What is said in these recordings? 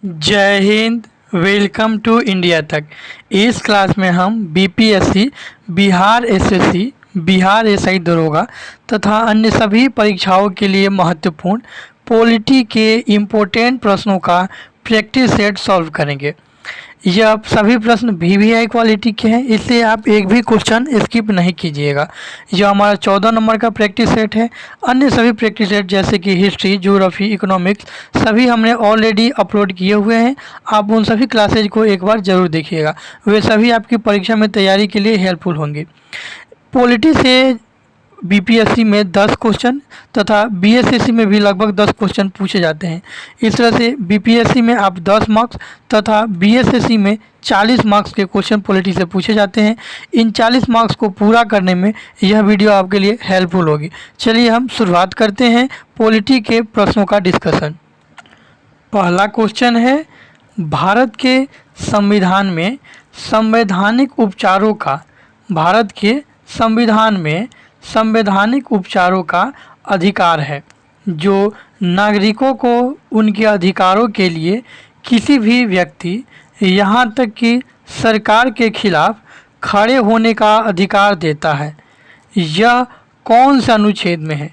जय Hind. Welcome to India तक। इस क्लास में हम BPSC, Bihar SSC, Bihar SI दरोगा तथा अन्य सभी परीक्षाओं के लिए महत्वपूर्ण पॉलिटी के इम्पोर्टेंट प्रश्नों का प्रैक्टिस सेट सॉल्व करेंगे। यह सभी प्रश्न वीवीआई क्वालिटी के हैं, इसलिए आप एक भी क्वेश्चन स्किप नहीं कीजिएगा। यह हमारा 14 नंबर का प्रैक्टिस सेट है। अन्य सभी प्रैक्टिस सेट जैसे कि हिस्ट्री, ज्योग्राफी, इकोनॉमिक्स सभी हमने ऑलरेडी अपलोड किए हुए हैं। आप उन सभी क्लासेज को एक बार ज़रूर देखिएगा, वे सभी आपकी परीक्षा में तैयारी के लिए हेल्पफुल होंगे। पॉलिटी से बीपीएससी में 10 क्वेश्चन तथा बीएसएससी में भी लगभग 10 क्वेश्चन पूछे जाते हैं। इस तरह से बीपीएससी में आप 10 मार्क्स तथा बीएसएससी में 40 मार्क्स के क्वेश्चन पॉलिटी से पूछे जाते हैं। इन 40 मार्क्स को पूरा करने में यह वीडियो आपके लिए हेल्पफुल होगी। चलिए हम शुरुआत करते हैं पॉलिटी के प्रश्नों का डिस्कशन। पहला क्वेश्चन है, भारत के संविधान में संवैधानिक उपचारों का भारत के संविधान में संवैधानिक उपचारों का अधिकार है, जो नागरिकों को उनके अधिकारों के लिए किसी भी व्यक्ति, यहाँ तक कि सरकार के खिलाफ खड़े होने का अधिकार देता है। यह कौन सा अनुच्छेद में है?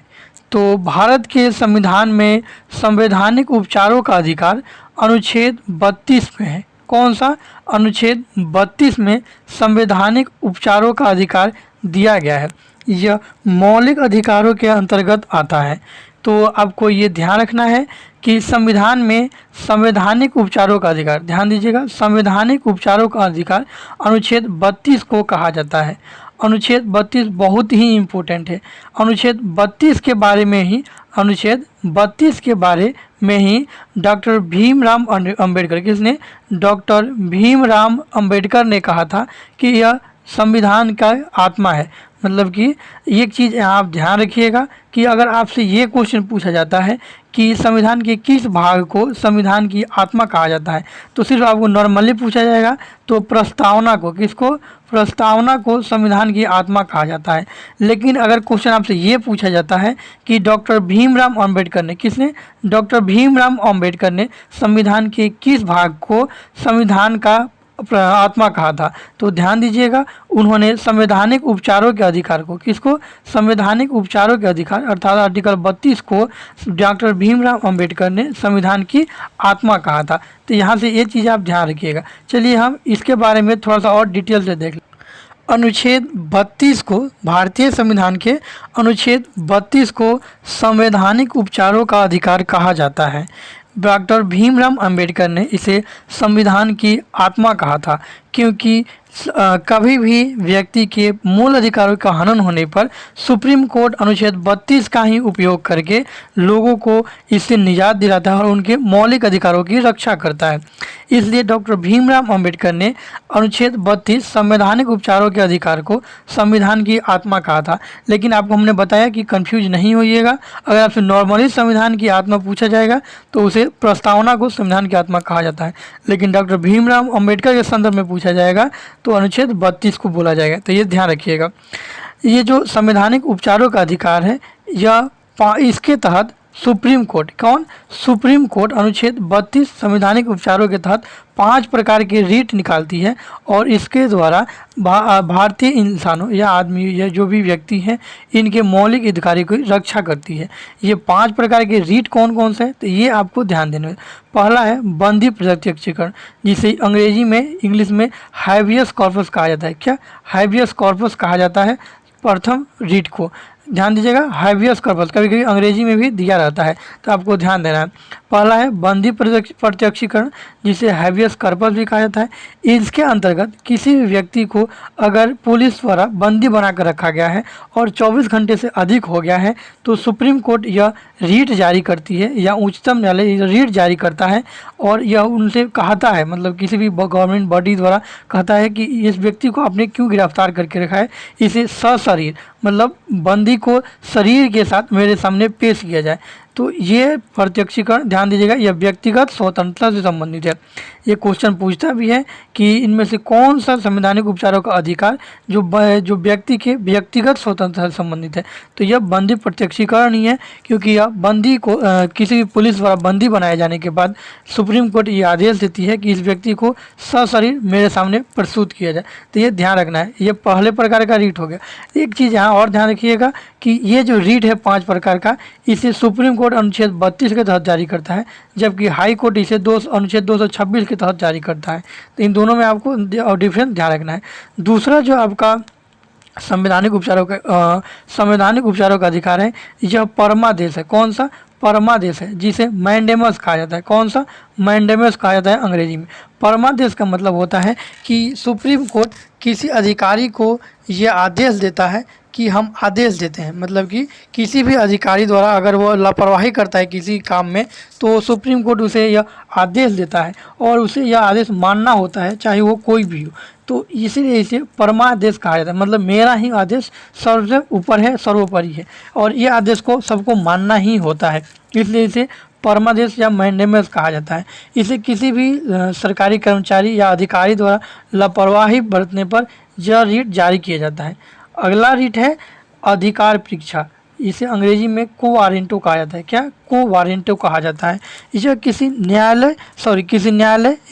तो भारत के संविधान में संवैधानिक उपचारों का अधिकार अनुच्छेद 32 में है। कौन सा? अनुच्छेद 32 में संवैधानिक उपचारों का अधिकार दिया गया है। यह मौलिक अधिकारों के अंतर्गत आता है। तो आपको ये ध्यान रखना है कि संविधान में संवैधानिक उपचारों का अधिकार, ध्यान दीजिएगा, संवैधानिक उपचारों का अधिकार अनुच्छेद 32 को कहा जाता है। अनुच्छेद 32 बहुत ही इम्पोर्टेंट है। अनुच्छेद 32 के बारे में ही डॉक्टर भीमराव अंबेडकर, किसने? डॉक्टर भीमराव अंबेडकर ने कहा था कि यह संविधान का आत्मा है। मतलब कि एक चीज़ आप ध्यान रखिएगा कि अगर आपसे ये क्वेश्चन पूछा जाता है कि संविधान के किस भाग को संविधान की आत्मा कहा जाता है, तो सिर्फ आपको नॉर्मली पूछा जाएगा तो प्रस्तावना को, किसको? प्रस्तावना को संविधान की आत्मा कहा जाता है। लेकिन अगर क्वेश्चन आपसे ये पूछा जाता है कि डॉक्टर भीमराव अंबेडकर ने, किसने? डॉक्टर भीमराव अंबेडकर ने संविधान के किस भाग को संविधान का आत्मा कहा था, तो ध्यान दीजिएगा, उन्होंने संवैधानिक उपचारों के अधिकार को, किसको? संवैधानिक उपचारों के अधिकार अर्थात आर्टिकल 32 को डॉक्टर भीमराव अंबेडकर ने संविधान की आत्मा कहा था। तो यहाँ से ये चीज़ आप ध्यान रखिएगा। चलिए हम इसके बारे में थोड़ा सा और डिटेल से देख लें। अनुच्छेद 32 को, भारतीय संविधान के अनुच्छेद 32 को संवैधानिक उपचारों का अधिकार कहा जाता है। डॉक्टर भीमराव अंबेडकर ने इसे संविधान की आत्मा कहा था, क्योंकि कभी भी व्यक्ति के मूल अधिकारों का हनन होने पर सुप्रीम कोर्ट अनुच्छेद 32 का ही उपयोग करके लोगों को इससे निजात दिलाता है और उनके मौलिक अधिकारों की रक्षा करता है। इसलिए डॉक्टर भीमराव अंबेडकर ने अनुच्छेद 32 संवैधानिक उपचारों के अधिकार को संविधान की आत्मा कहा था। लेकिन आपको हमने बताया कि कंफ्यूज नहीं होइएगा, अगर आपसे नॉर्मली संविधान की आत्मा पूछा जाएगा तो उसे प्रस्तावना को संविधान की आत्मा कहा जाता है, लेकिन डॉक्टर भीमराव अंबेडकर के संदर्भ में पूछा जाएगा तो अनुच्छेद 32 को बोला जाएगा। तो ये ध्यान रखिएगा। ये जो संवैधानिक उपचारों का अधिकार है, यह इसके तहत सुप्रीम कोर्ट, कौन? सुप्रीम कोर्ट अनुच्छेद 32 संवैधानिक उपचारों के तहत 5 प्रकार के रीट निकालती है और इसके द्वारा भारतीय इंसानों या आदमी या जो भी व्यक्ति हैं, इनके मौलिक अधिकारों की रक्षा करती है। ये 5 प्रकार के रीट कौन कौन से हैं, तो ये आपको ध्यान देना है। पहला है बंदी प्रत्यक्षीकरण, जिसे अंग्रेजी में, इंग्लिश में हैबियस कॉर्पस कहा जाता है। क्या? हैबियस कॉर्पस कहा जाता है प्रथम रीट को। ध्यान दीजिएगा, हैबियस कॉर्पस कभी कभी अंग्रेजी में भी दिया रहता है, तो आपको ध्यान देना है। पहला है बंदी प्रत्यक्षीकरण, जिसे हैबियस कॉर्पस भी कहा जाता है। इसके अंतर्गत किसी भी व्यक्ति को अगर पुलिस द्वारा बंदी बनाकर रखा गया है और 24 घंटे से अधिक हो गया है तो सुप्रीम कोर्ट यह रीट जारी करती है या उच्चतम न्यायालय रीट जारी करता है और यह उनसे कहता है, मतलब किसी भी गवर्नमेंट बॉडी द्वारा कहता है कि इस व्यक्ति को आपने क्यों गिरफ्तार करके रखा है, इसे सशरीर, मतलब बंदी को शरीर के साथ मेरे सामने पेश किया जाए। तो ये प्रत्यक्षीकरण ध्यान दीजिएगा यह व्यक्तिगत स्वतंत्रता से संबंधित है। ये क्वेश्चन पूछता भी है कि इनमें से कौन सा संवैधानिक उपचारों का अधिकार जो व्यक्ति के व्यक्तिगत स्वतंत्रता से संबंधित है। तो यह बंदी प्रत्यक्षीकरण ही है, क्योंकि यह बंदी को किसी भी पुलिस द्वारा बंदी बनाए जाने के बाद सुप्रीम कोर्ट ये आदेश देती है कि इस व्यक्ति को सशरीर मेरे सामने प्रस्तुत किया जाए। तो ये ध्यान रखना है, ये पहले प्रकार का रीट हो गया। एक चीज़ यहाँ और ध्यान रखिएगा कि ये जो रीट है 5 प्रकार का, इसे सुप्रीम कोर्ट अनुच्छेद 32 के तहत जारी करता है, जबकि हाई कोर्ट इसे अनुच्छेद 226 के तहत जारी करता है। तो इन दोनों में आपको डिफरेंस ध्यान रखना है। दूसरा जो आपका संवैधानिक उपचारों का अधिकार है, यह परमादेश है। कौन सा? परमादेश है, जिसे मैंडेमस कहा जाता है। कौन सा? मैंडेमस कहा जाता है अंग्रेजी में। परमादेश का मतलब होता है कि सुप्रीम कोर्ट किसी अधिकारी को यह आदेश देता है कि हम आदेश देते हैं, मतलब कि किसी भी अधिकारी द्वारा अगर वो लापरवाही करता है किसी काम में, तो सुप्रीम कोर्ट उसे यह आदेश देता है और उसे यह आदेश मानना होता है, चाहे वो कोई भी हो। तो इसीलिए इसे परमादेश कहा जाता है, मतलब मेरा ही आदेश सबसे ऊपर है, सर्वोपरि है, और ये आदेश को सबको मानना ही होता है, इसलिए इसे परमादेश या मैंडेमस कहा जाता है। इसे किसी भी सरकारी कर्मचारी या अधिकारी द्वारा लापरवाही बरतने पर यह रीट जारी किया जाता है। अगला रीट है अधिकार परीक्षा, इसे अंग्रेजी में को वारंटो कहा जाता है। क्या? को वारंटो कहा जाता है। इसे किसी न्यायालय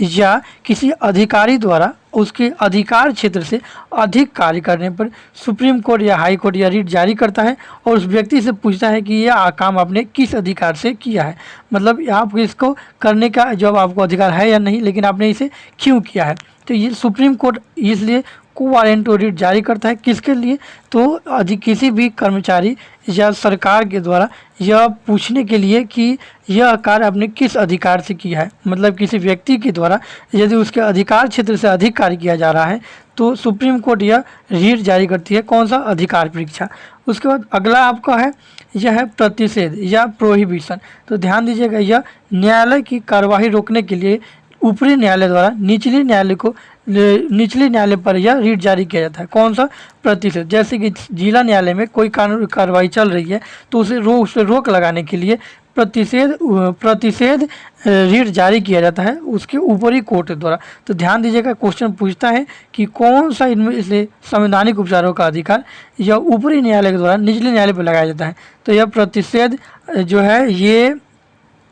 या किसी अधिकारी द्वारा उसके अधिकार क्षेत्र से अधिक कार्य करने पर सुप्रीम कोर्ट या हाई कोर्ट यह रीट जारी करता है और उस व्यक्ति से पूछता है कि यह काम आपने किस अधिकार से किया है, मतलब आप इसको करने का जब आपको अधिकार है या नहीं, लेकिन आपने इसे क्यों किया है। तो ये सुप्रीम कोर्ट इसलिए को वारंटो रीट जारी करता है, किसके लिए? तो किसी भी कर्मचारी या सरकार के द्वारा यह पूछने के लिए कि यह कार्य आपने किस अधिकार से किया है, मतलब किसी व्यक्ति के द्वारा यदि उसके अधिकार क्षेत्र से अधिक कार्य किया जा रहा है तो सुप्रीम कोर्ट यह रीट जारी करती है। कौन सा? अधिकार परीक्षा। उसके बाद अगला आपका है, यह है प्रतिषेध या प्रोहिबिशन। तो ध्यान दीजिएगा, यह न्यायालय की कार्यवाही रोकने के लिए ऊपरी न्यायालय द्वारा निचले न्यायालय पर यह रीट जारी किया जाता है। कौन सा? प्रतिषेध। जैसे कि जिला न्यायालय में कोई कानून कार्रवाई चल रही है तो उसे रोक लगाने के लिए प्रतिषेध रीट जारी किया जाता है उसके ऊपरी कोर्ट द्वारा। तो ध्यान दीजिएगा, क्वेश्चन पूछता है कि कौन सा इनमें से संवैधानिक उपचारों का अधिकार यह ऊपरी न्यायालय के द्वारा निचले न्यायालय पर लगाया जाता है। तो यह प्रतिषेध जो है ये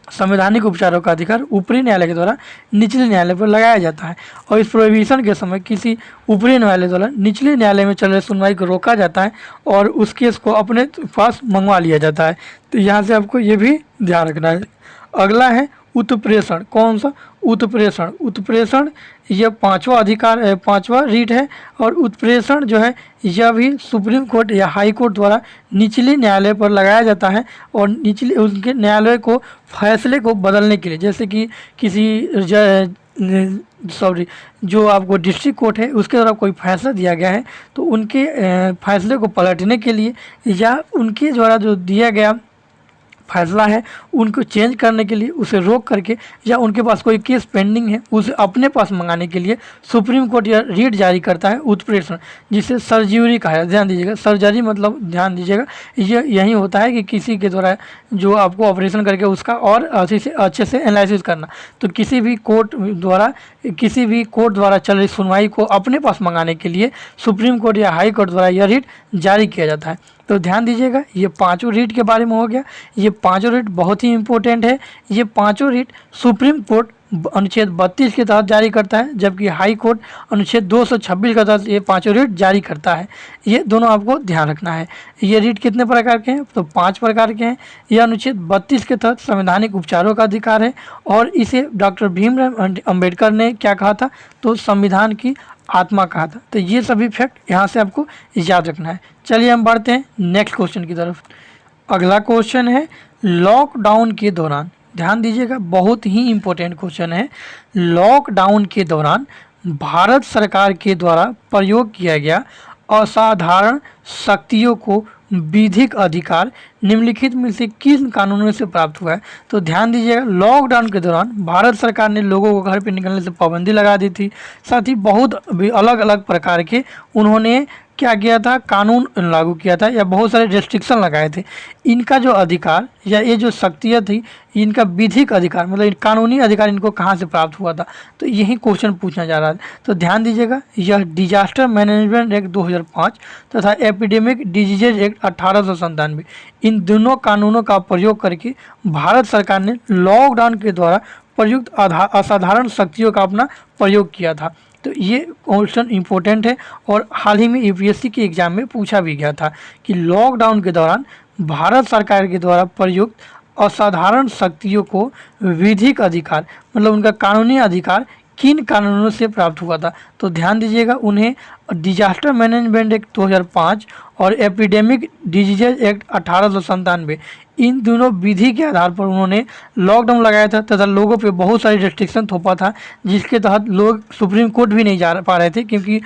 संवैधानिक उपचारों का अधिकार ऊपरी न्यायालय के द्वारा निचले न्यायालय पर लगाया जाता है, और इस प्रोहिबिशन के समय किसी ऊपरी न्यायालय द्वारा निचले न्यायालय में चल रही सुनवाई को रोका जाता है और उस केस को अपने पास मंगवा लिया जाता है। तो यहाँ से आपको ये भी ध्यान रखना है। अगला है उत्प्रेषण। कौन सा? उत्प्रेषण यह पांचवा रीट है, और उत्प्रेषण जो है यह भी सुप्रीम कोर्ट या हाई कोर्ट द्वारा निचले न्यायालय पर लगाया जाता है और निचले उनके न्यायालय को फैसले को बदलने के लिए, जैसे कि किसी जो आपको डिस्ट्रिक्ट कोर्ट है उसके द्वारा कोई फैसला दिया गया है तो उनके फैसले को पलटने के लिए या उनके द्वारा जो दिया गया फैसला है उनको चेंज करने के लिए, उसे रोक करके, या उनके पास कोई केस पेंडिंग है उसे अपने पास मंगाने के लिए सुप्रीम कोर्ट यह रीट जारी करता है उत्प्रेषण, जिसे सर्जरी कहा है। ध्यान दीजिएगा, सर्जरी मतलब ध्यान दीजिएगा यही होता है कि किसी के द्वारा जो आपको ऑपरेशन करके उसका और अच्छे से एनालिसिस करना। तो किसी भी कोर्ट द्वारा चल रही सुनवाई को अपने पास मंगाने के लिए सुप्रीम कोर्ट या हाई कोर्ट द्वारा यह रीट जारी किया जाता है। तो ध्यान दीजिएगा, ये पांचों रीट के बारे में हो गया। ये पांचों रीट बहुत ही इंपॉर्टेंट है। ये पांचों रीट सुप्रीम कोर्ट अनुच्छेद 32 के तहत जारी करता है, जबकि हाई कोर्ट अनुच्छेद 226 के तहत ये पांचों रीट जारी करता है। ये दोनों आपको ध्यान रखना है। ये रीट कितने प्रकार के हैं? तो 5 प्रकार के हैं। यह अनुच्छेद 32 के तहत संवैधानिक उपचारों का अधिकार है, और इसे डॉक्टर भीमराव अंबेडकर ने क्या कहा था? तो संविधान की आत्मा कहा था। तो ये सभी फैक्ट यहाँ से आपको याद रखना है। चलिए हम बढ़ते हैं नेक्स्ट क्वेश्चन की तरफ। अगला क्वेश्चन है लॉकडाउन के दौरान। ध्यान दीजिएगा, बहुत ही इम्पोर्टेंट क्वेश्चन है। लॉकडाउन के दौरान भारत सरकार के द्वारा प्रयोग किया गया असाधारण शक्तियों को विधिक अधिकार निम्नलिखित में से किन कानूनों से प्राप्त हुआ है? तो ध्यान दीजिएगा, लॉकडाउन के दौरान भारत सरकार ने लोगों को घर पे निकलने से पाबंदी लगा दी थी। साथ ही बहुत अलग अलग प्रकार के उन्होंने क्या किया था, कानून लागू किया था या बहुत सारे रेस्ट्रिक्शन लगाए थे। इनका जो अधिकार या ये जो शक्तियाँ थी, इनका विधिक अधिकार मतलब कानूनी अधिकार इनको कहाँ से प्राप्त हुआ था, तो यही क्वेश्चन पूछना जा रहा है। तो ध्यान दीजिएगा, यह डिजास्टर मैनेजमेंट एक्ट 2005 तथा एपिडेमिक डिजीजेज एक्ट 1897, इन दोनों कानूनों का प्रयोग करके भारत सरकार ने लॉकडाउन के द्वारा प्रयुक्त असाधारण शक्तियों का अपना प्रयोग किया था। तो ये क्वेश्चन इम्पोर्टेंट है और हाल ही में यूपीएससी के एग्जाम में पूछा भी गया था कि लॉकडाउन के दौरान भारत सरकार के द्वारा प्रयुक्त असाधारण शक्तियों को विधिक अधिकार मतलब उनका कानूनी अधिकार किन कानूनों से प्राप्त हुआ था। तो ध्यान दीजिएगा, उन्हें डिजास्टर मैनेजमेंट एक्ट 2005 और एपिडेमिक डिजीजेज एक्ट 1897, इन दोनों विधि के आधार पर उन्होंने लॉकडाउन लगाया था तथा लोगों पे बहुत सारी रेस्ट्रिक्शन थोपा था, जिसके तहत लोग सुप्रीम कोर्ट भी नहीं जा पा रहे थे क्योंकि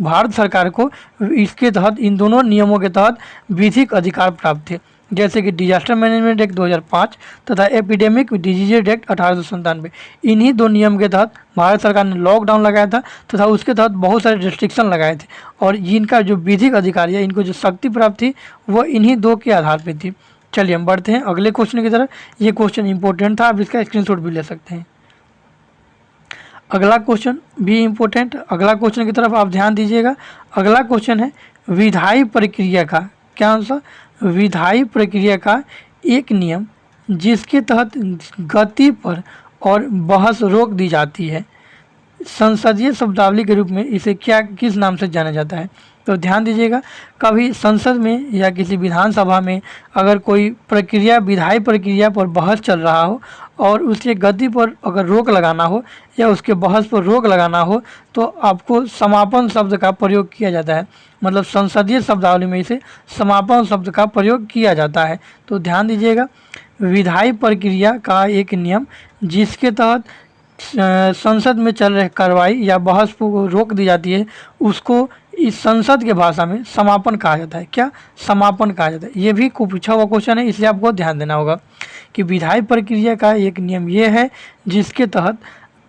भारत सरकार को इसके तहत इन दोनों नियमों के तहत विधिक अधिकार प्राप्त थे, जैसे कि डिजास्टर मैनेजमेंट एक्ट 2005 तथा एपिडेमिक डिजीजेज एक्ट 1897। इन्हीं दो नियम के तहत भारत सरकार ने लॉकडाउन लगाया था तथा उसके तहत बहुत सारे रेस्ट्रिक्शन लगाए थे और इनका जो विधिक अधिकार या इनको जो शक्ति प्राप्त थी वो इन्हीं दो के आधार पर थी। चलिए हम बढ़ते हैं अगले क्वेश्चन की तरफ। ये क्वेश्चन इंपॉर्टेंट था, आप इसका स्क्रीनशॉट भी ले सकते हैं। अगला क्वेश्चन भी इम्पोर्टेंट, अगला क्वेश्चन की तरफ आप ध्यान दीजिएगा। अगला क्वेश्चन है विधायी प्रक्रिया का क्या आंसर, विधायी प्रक्रिया का एक नियम जिसके तहत गति पर और बहस रोक दी जाती है, संसदीय शब्दावली के रूप में इसे क्या किस नाम से जाना जाता है। तो ध्यान दीजिएगा, कभी संसद में या किसी विधानसभा में अगर कोई प्रक्रिया विधायी प्रक्रिया पर बहस चल रहा हो और उसके गति पर अगर रोक लगाना हो या उसके बहस पर रोक लगाना हो तो आपको समापन शब्द का प्रयोग किया जाता है, मतलब संसदीय शब्दावली में इसे समापन शब्द का प्रयोग किया जाता है। तो ध्यान दीजिएगा, विधायी प्रक्रिया का एक नियम जिसके तहत संसद में चल रहे कार्रवाई या बहस को रोक दी जाती है, उसको इस संसद के भाषा में समापन कहा जाता है। क्या, समापन कहा जाता है। ये भी पूछा हुआ क्वेश्चन है, इसलिए आपको ध्यान देना होगा कि विधायी प्रक्रिया का एक नियम ये है जिसके तहत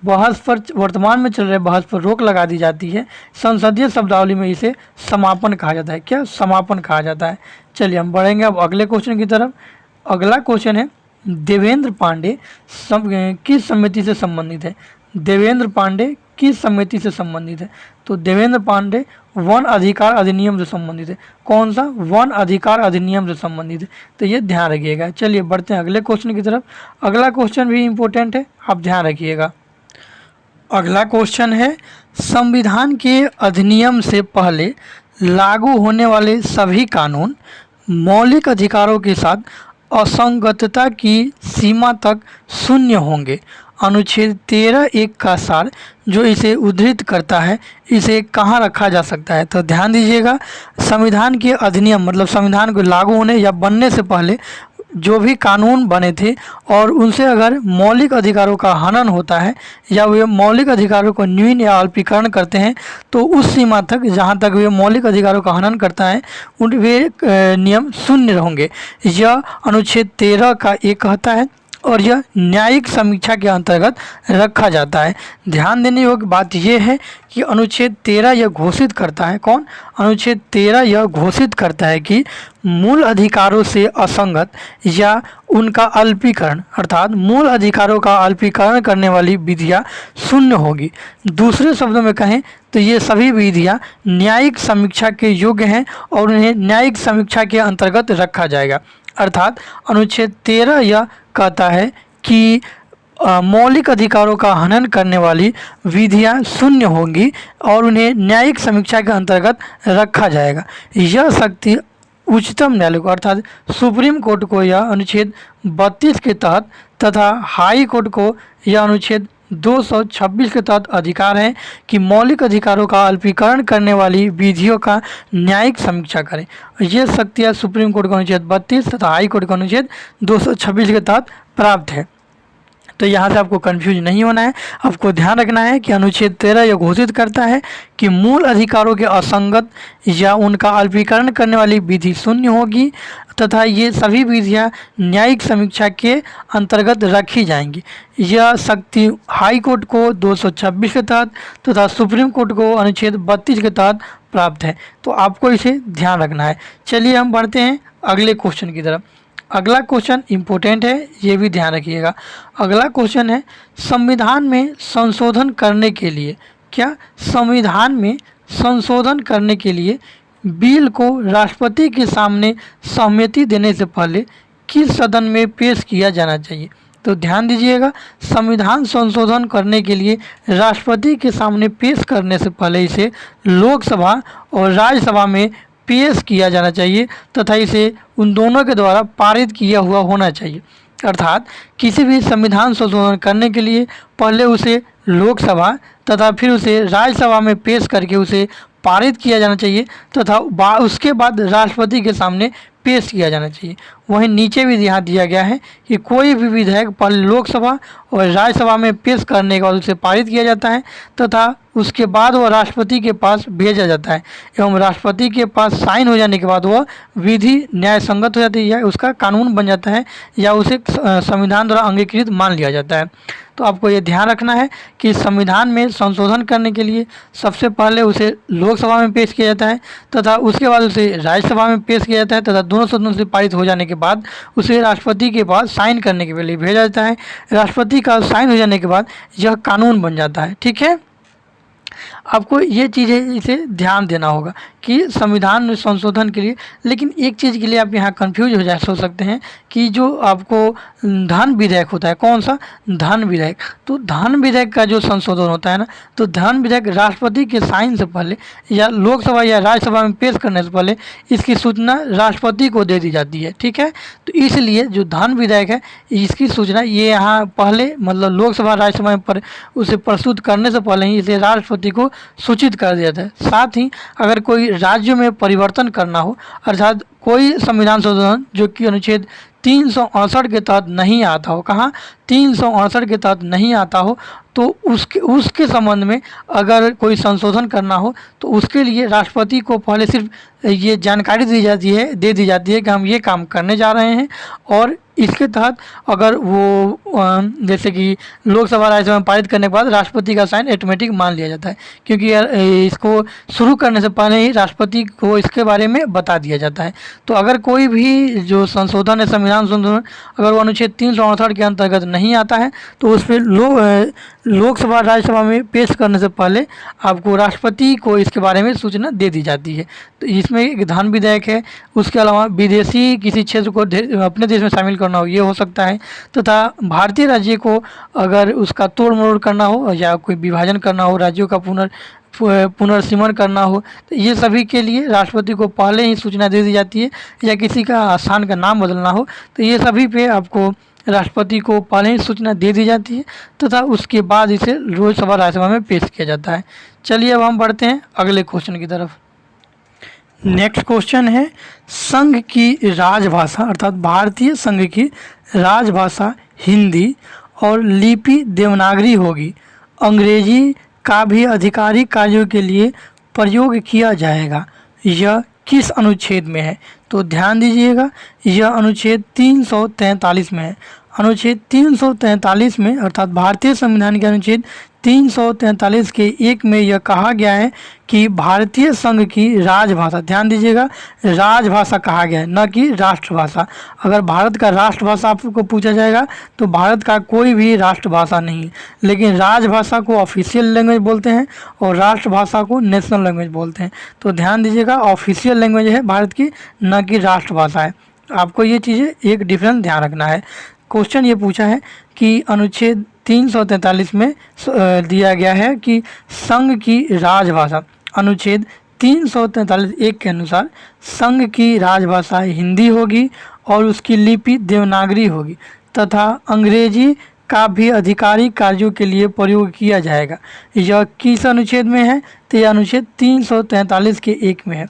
बहस पर वर्तमान में चल रहे बहस पर रोक लगा दी जाती है, संसदीय शब्दावली में इसे समापन कहा जाता है। क्या, समापन कहा जाता है। चलिए हम बढ़ेंगे अब अगले क्वेश्चन की तरफ। अगला क्वेश्चन है देवेंद्र पांडे किस समिति से संबंधित है। देवेंद्र पांडे किस समिति से संबंधित है। तो देवेंद्र पांडे वन अधिकार अधिनियम से संबंधित है। कौन सा, वन अधिकार अधिनियम से संबंधित है। तो ये ध्यान रखिएगा। चलिए बढ़ते हैं अगले क्वेश्चन की तरफ। अगला क्वेश्चन भी इम्पोर्टेंट है, आप ध्यान रखिएगा। अगला क्वेश्चन है संविधान के अधिनियम से पहले लागू होने वाले सभी कानून मौलिक अधिकारों के साथ असंगतता की सीमा तक शून्य होंगे। अनुच्छेद 13(1) का सार जो इसे उद्धृत करता है, इसे कहाँ रखा जा सकता है। तो ध्यान दीजिएगा, संविधान के अधिनियम मतलब संविधान को लागू होने या बनने से पहले जो भी कानून बने थे और उनसे अगर मौलिक अधिकारों का हनन होता है या वे मौलिक अधिकारों को न्यून या अल्पीकरण करते हैं तो उस सीमा तक जहां तक वे मौलिक अधिकारों का हनन करता है उन वे नियम शून्य होंगे। यह अनुच्छेद 13 का 1 कहता है और यह न्यायिक समीक्षा के अंतर्गत रखा जाता है। ध्यान देने योग्य बात यह है कि अनुच्छेद 13 यह घोषित करता है, कौन, अनुच्छेद 13 यह घोषित करता है कि मूल अधिकारों से असंगत या उनका अल्पीकरण अर्थात मूल अधिकारों का अल्पीकरण करने वाली विधियां शून्य होगी। दूसरे शब्दों में कहें तो ये सभी विधियां न्यायिक समीक्षा के योग्य हैं और उन्हें न्यायिक समीक्षा के अंतर्गत रखा जाएगा। अर्थात अनुच्छेद 13 यह कहता है कि मौलिक अधिकारों का हनन करने वाली विधियां शून्य होंगी और उन्हें न्यायिक समीक्षा के अंतर्गत रखा जाएगा। यह शक्ति उच्चतम न्यायालय को अर्थात सुप्रीम कोर्ट को यह अनुच्छेद 32 के तहत तथा हाई कोर्ट को यह अनुच्छेद 226 के तहत अधिकार है कि मौलिक अधिकारों का अल्पीकरण करने वाली विधियों का न्यायिक समीक्षा करें। ये शक्तियाँ सुप्रीम कोर्ट को अनुच्छेद 32 तथा हाई कोर्ट को अनुच्छेद 226 के तहत प्राप्त है। तो यहाँ से आपको कंफ्यूज नहीं होना है, आपको ध्यान रखना है कि अनुच्छेद 13 यह घोषित करता है कि मूल अधिकारों के असंगत या उनका अल्पीकरण करने वाली विधि शून्य होगी। तथा ये सभी विधियां न्यायिक समीक्षा के अंतर्गत रखी जाएंगी। यह शक्ति हाई कोर्ट को 226 के तहत तथा सुप्रीम कोर्ट को अनुच्छेद 32 के तहत प्राप्त है। तो आपको इसे ध्यान रखना है। चलिए हम बढ़ते हैं अगले क्वेश्चन की तरफ। अगला क्वेश्चन इम्पोर्टेंट है, ये भी ध्यान रखिएगा। अगला क्वेश्चन है, संविधान में संशोधन करने के लिए, क्या संविधान में संशोधन करने के लिए बिल को राष्ट्रपति के सामने सहमति देने से पहले किस सदन में पेश किया जाना चाहिए? तो ध्यान दीजिएगा, संविधान संशोधन करने के लिए राष्ट्रपति के सामने पेश करने से पहले इसे लोकसभा और राज्यसभा में पेश किया जाना चाहिए तथा इसे उन दोनों के द्वारा पारित किया हुआ होना चाहिए। अर्थात किसी भी संविधान संशोधन करने के लिए पहले उसे लोकसभा तथा फिर उसे राज्यसभा में पेश करके उसे पारित किया जाना चाहिए तथा उसके बाद राष्ट्रपति के सामने पेश किया जाना चाहिए। वहीं नीचे भी ध्यान दिया गया है कि कोई भी विधेयक पहले लोकसभा और राज्यसभा में पेश करने के बाद उसे पारित किया जाता है तथा उसके बाद वह राष्ट्रपति के पास भेजा जाता है एवं राष्ट्रपति के पास साइन हो जाने के बाद वह विधि न्याय संगत हो जाती है या उसका कानून बन जाता है या उसे संविधान द्वारा अंगीकृत मान लिया जाता है। तो आपको ये ध्यान रखना है कि संविधान में संशोधन करने के लिए सबसे पहले उसे लोकसभा में पेश किया जाता है तथा उसके बाद उसे राज्यसभा में पेश किया जाता है तथा दोनों सदनों से पारित हो जाने के बाद उसे राष्ट्रपति के पास साइन करने के लिए भेजा जाता है। राष्ट्रपति का साइन हो जाने के बाद यह कानून बन जाता है। ठीक है, आपको ये चीज़ें इसे ध्यान देना होगा कि संविधान में संशोधन के लिए। लेकिन एक चीज़ के लिए आप यहाँ कंफ्यूज हो सकते हैं कि जो आपको धन विधेयक होता है, कौन सा धन विधेयक, तो धन विधेयक का जो संशोधन होता है ना, तो धन विधेयक राष्ट्रपति के साइन से पहले या लोकसभा या राज्यसभा में पेश करने से पहले इसकी सूचना राष्ट्रपति को दे दी जाती है। ठीक है, तो इसलिए जो धन विधेयक है इसकी सूचना ये यहाँ पहले मतलब लोकसभा राज्यसभा में उसे प्रस्तुत करने से पहले ही इसे राष्ट्रपति को सूचित कर दिया जाता है। साथ ही अगर कोई राज्य में परिवर्तन करना हो, अर्थात कोई संविधान संशोधन जो कि अनुच्छेद 368 के तहत नहीं आता हो, कहाँ 368 के तहत नहीं आता हो, तो उसके संबंध में अगर कोई संशोधन करना हो तो उसके लिए राष्ट्रपति को पहले सिर्फ ये जानकारी दे दी जाती है कि हम ये काम करने जा रहे हैं और इसके तहत अगर वो जैसे कि लोकसभा राज्यसभा में पारित करने के बाद राष्ट्रपति का साइन ऑटोमेटिक मान लिया जाता है, क्योंकि इसको शुरू करने से पहले ही राष्ट्रपति को इसके बारे में बता दिया जाता है। तो अगर कोई भी जो संशोधन है संविधान संशोधन अगर वो अनुच्छेद 368 के अंतर्गत नहीं आता है तो उस पर लोकसभा राज्यसभा में पेश करने से पहले आपको राष्ट्रपति को इसके बारे में सूचना दे दी जाती है। तो इसमें एक धन विधेयक है, उसके अलावा विदेशी किसी क्षेत्र को अपने देश में शामिल करना हो ये हो सकता है, तथा भारतीय राज्य को अगर उसका तोड़ मरोड़ करना हो या कोई विभाजन करना हो, राज्यों का पुनर्सीमन करना हो, तो ये सभी के लिए राष्ट्रपति को पहले ही सूचना दे दी जाती है। या किसी का स्थान का नाम बदलना हो तो ये सभी पे आपको राष्ट्रपति को पहले ही सूचना दे दी जाती है तथा उसके बाद इसे लोकसभा राज्यसभा में पेश किया जाता है। चलिए अब हम बढ़ते हैं अगले क्वेश्चन की तरफ। नेक्स्ट क्वेश्चन है, संघ की राजभाषा अर्थात भारतीय संघ की राजभाषा हिंदी और लिपि देवनागरी होगी, अंग्रेजी का भी आधिकारिक कार्यों के लिए प्रयोग किया जाएगा, यह किस अनुच्छेद में है? तो ध्यान दीजिएगा, यह अनुच्छेद 343 में है। अनुच्छेद 343 में अर्थात भारतीय संविधान के अनुच्छेद 343 के 1 में यह कहा गया है कि भारतीय संघ की राजभाषा, ध्यान दीजिएगा राजभाषा कहा गया है न कि राष्ट्रभाषा। अगर भारत का राष्ट्रभाषा आपको पूछा जाएगा तो भारत का कोई भी राष्ट्रभाषा नहीं है, लेकिन राजभाषा को ऑफिशियल लैंग्वेज बोलते हैं और राष्ट्रभाषा को नेशनल लैंग्वेज बोलते हैं। तो ध्यान दीजिएगा ऑफिशियल लैंग्वेज है भारत की, न कि राष्ट्रभाषा है। आपको ये चीज़ें एक डिफरेंस ध्यान रखना है। क्वेश्चन ये पूछा है कि अनुच्छेद 343 में दिया गया है कि संघ की राजभाषा, अनुच्छेद 343(1) के अनुसार संघ की राजभाषा हिंदी होगी और उसकी लिपि देवनागरी होगी तथा अंग्रेजी का भी आधिकारिक कार्यों के लिए प्रयोग किया जाएगा। यह किस अनुच्छेद में है? तो यह अनुच्छेद 343 के 1 में है।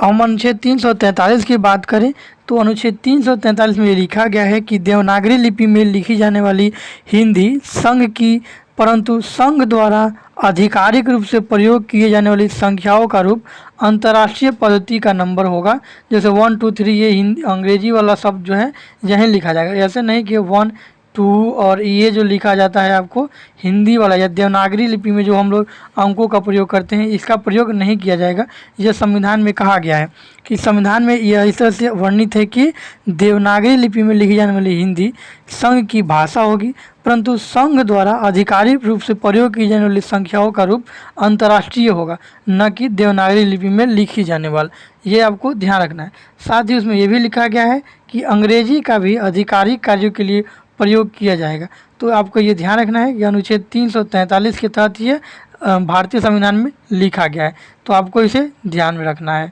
हम अनुच्छेद 343 की बात करें तो अनुच्छेद 343 में ये लिखा गया है कि देवनागरी लिपि में लिखी जाने वाली हिंदी संघ की, परंतु संघ द्वारा आधिकारिक रूप से प्रयोग किए जाने वाली संख्याओं का रूप अंतर्राष्ट्रीय पद्धति का नंबर होगा। जैसे 1 2 3 ये हिंदी अंग्रेजी वाला शब्द जो है यहीं लिखा जाएगा, ऐसे नहीं कि 1 2 और ये जो लिखा जाता है आपको हिंदी वाला या देवनागरी लिपि में जो हम लोग अंकों का प्रयोग करते हैं इसका प्रयोग नहीं किया जाएगा। यह संविधान में कहा गया है कि संविधान में यह इस तरह से वर्णित है कि देवनागरी लिपि में लिखी जाने वाली हिंदी संघ की भाषा होगी, परंतु संघ द्वारा आधिकारिक रूप से प्रयोग की जाने वाली संख्याओं का रूप अंतर्राष्ट्रीय होगा, न कि देवनागरी लिपि में लिखी जाने वाला। ये आपको ध्यान रखना है। साथ ही उसमें यह भी लिखा गया है कि अंग्रेजी का भी आधिकारिक कार्यों के लिए प्रयोग किया जाएगा। तो आपको ये ध्यान रखना है कि अनुच्छेद 343 के तहत ये भारतीय संविधान में लिखा गया है, तो आपको इसे ध्यान में रखना है।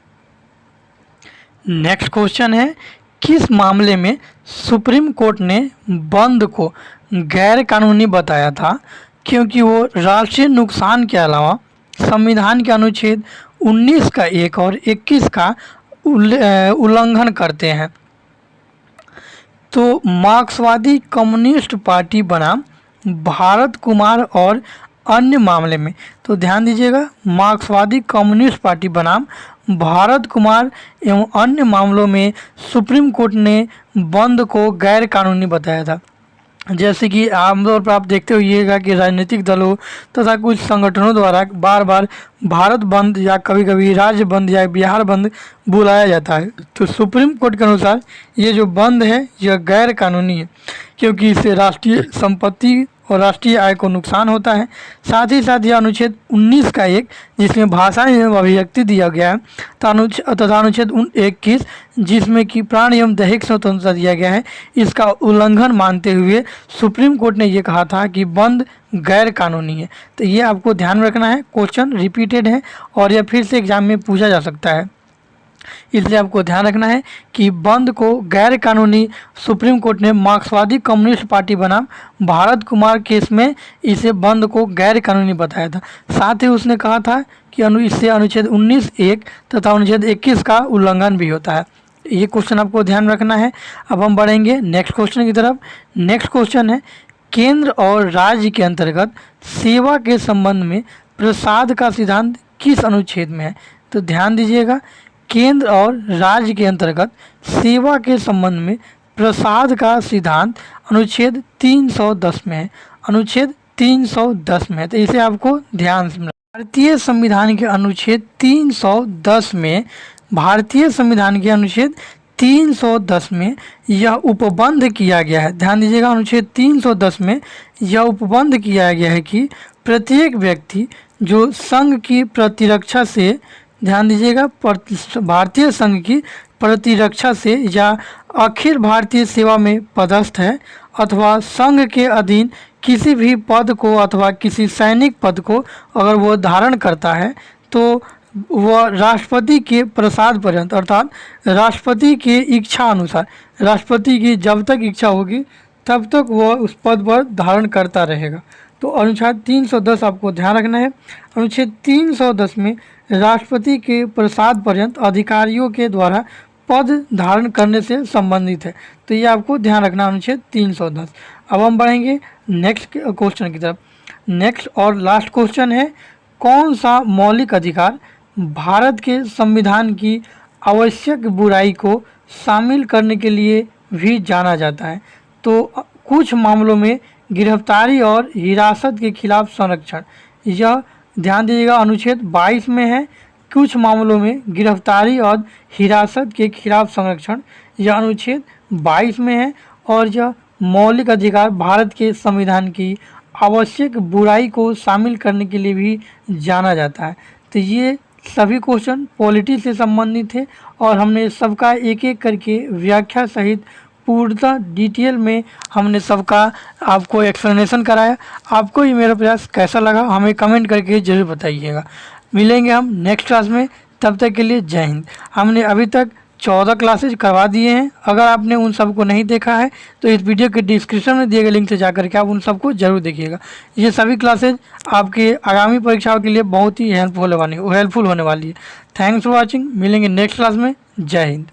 नेक्स्ट क्वेश्चन है, किस मामले में सुप्रीम कोर्ट ने बंद को गैर कानूनी बताया था क्योंकि वो राष्ट्रीय नुकसान के अलावा संविधान के अनुच्छेद 19 का 1 और 21 का उल्लंघन करते हैं। तो मार्क्सवादी कम्युनिस्ट पार्टी बनाम भारत कुमार और अन्य मामले में, तो ध्यान दीजिएगा, मार्क्सवादी कम्युनिस्ट पार्टी बनाम भारत कुमार एवं अन्य मामलों में सुप्रीम कोर्ट ने बंद को गैर कानूनी बताया था। जैसे कि आमतौर पर आप देखते होइएगा कि राजनीतिक दलों तथा कुछ संगठनों द्वारा बार बार भारत बंद या कभी कभी राज्य बंद या बिहार बंद बुलाया जाता है। तो सुप्रीम कोर्ट के अनुसार ये जो बंद है यह गैर कानूनी है क्योंकि इससे राष्ट्रीय संपत्ति और राष्ट्रीय आय को नुकसान होता है। साथ ही साथ यह अनुच्छेद 19 का 1 जिसमें भाषा एवं अभिव्यक्ति दिया गया है तथा अनुच्छेद 21 जिसमें कि प्राण एवं दैहिक स्वतंत्रता दिया गया है, इसका उल्लंघन मानते हुए सुप्रीम कोर्ट ने ये कहा था कि बंद गैर कानूनी है। तो ये आपको ध्यान रखना है, क्वेश्चन रिपीटेड है और यह फिर से एग्जाम में पूछा जा सकता है, इसलिए आपको ध्यान रखना है कि बंद को गैर कानूनी सुप्रीम कोर्ट ने मार्क्सवादी कम्युनिस्ट पार्टी बनाम भारत कुमार केस में इसे बंद को गैर कानूनी बताया था। साथ ही उसने कहा था कि इससे अनुच्छेद 19(1) तथा अनुच्छेद 21 का उल्लंघन भी होता है। ये क्वेश्चन आपको ध्यान रखना है। अब हम बढ़ेंगे नेक्स्ट क्वेश्चन की तरफ। नेक्स्ट क्वेश्चन है, केंद्र और राज्य के अंतर्गत सेवा के संबंध में प्रसाद का सिद्धांत किस अनुच्छेद में है? तो ध्यान दीजिएगा, केंद्र और राज्य के अंतर्गत सेवा के संबंध में प्रसाद का सिद्धांत अनुच्छेद 310 में है, अनुच्छेद 310 में है। तो इसे आपको ध्यान से, भारतीय संविधान के अनुच्छेद 310 में, भारतीय संविधान के अनुच्छेद 310 में यह उपबंध किया गया है। ध्यान दीजिएगा, अनुच्छेद 310 में यह उपबंध किया गया है कि प्रत्येक व्यक्ति जो संघ की प्रतिरक्षा से, ध्यान दीजिएगा, भारतीय संघ की प्रतिरक्षा से या अखिल भारतीय सेवा में पदस्थ है अथवा संघ के अधीन किसी भी पद को अथवा किसी सैनिक पद को अगर वो धारण करता है तो वह राष्ट्रपति के प्रसाद पर्यंत, अर्थात राष्ट्रपति की इच्छा अनुसार, राष्ट्रपति की जब तक इच्छा होगी तब तक वह उस पद पर धारण करता रहेगा। तो अनुच्छेद 310 आपको ध्यान रखना है। अनुच्छेद 310 में राष्ट्रपति के प्रसाद पर्यंत अधिकारियों के द्वारा पद धारण करने से संबंधित है। तो ये आपको ध्यान रखना, अनुच्छेद 310। अब हम बढ़ेंगे नेक्स्ट क्वेश्चन की तरफ। नेक्स्ट और लास्ट क्वेश्चन है, कौन सा मौलिक अधिकार भारत के संविधान की आवश्यक बुराई को शामिल करने के लिए भी जाना जाता है? तो कुछ मामलों में गिरफ्तारी और हिरासत के खिलाफ संरक्षण, यह ध्यान दीजिएगा अनुच्छेद 22 में है। कुछ मामलों में गिरफ्तारी और हिरासत के खिलाफ संरक्षण, यह अनुच्छेद 22 में है और यह मौलिक अधिकार भारत के संविधान की आवश्यक बुराई को शामिल करने के लिए भी जाना जाता है। तो ये सभी क्वेश्चन पॉलिटी से संबंधित है और हमने सबका एक एक करके व्याख्या सहित पूर्णतः डिटेल में हमने सबका आपको एक्सप्लेनेशन कराया। आपको ये मेरा प्रयास कैसा लगा हमें कमेंट करके ज़रूर बताइएगा। मिलेंगे हम नेक्स्ट क्लास में, तब तक के लिए जय हिंद। हमने अभी तक 14 क्लासेज करवा दिए हैं। अगर आपने उन सबको नहीं देखा है तो इस वीडियो के डिस्क्रिप्शन में दिए गए लिंक से जाकर के आप उन सबको जरूर देखिएगा। ये सभी क्लासेज आपके आगामी परीक्षाओं के लिए बहुत ही हेल्पफुल होने वाली है। Thanks for watching. मिलेंगे नेक्स्ट क्लास में। जय हिंद।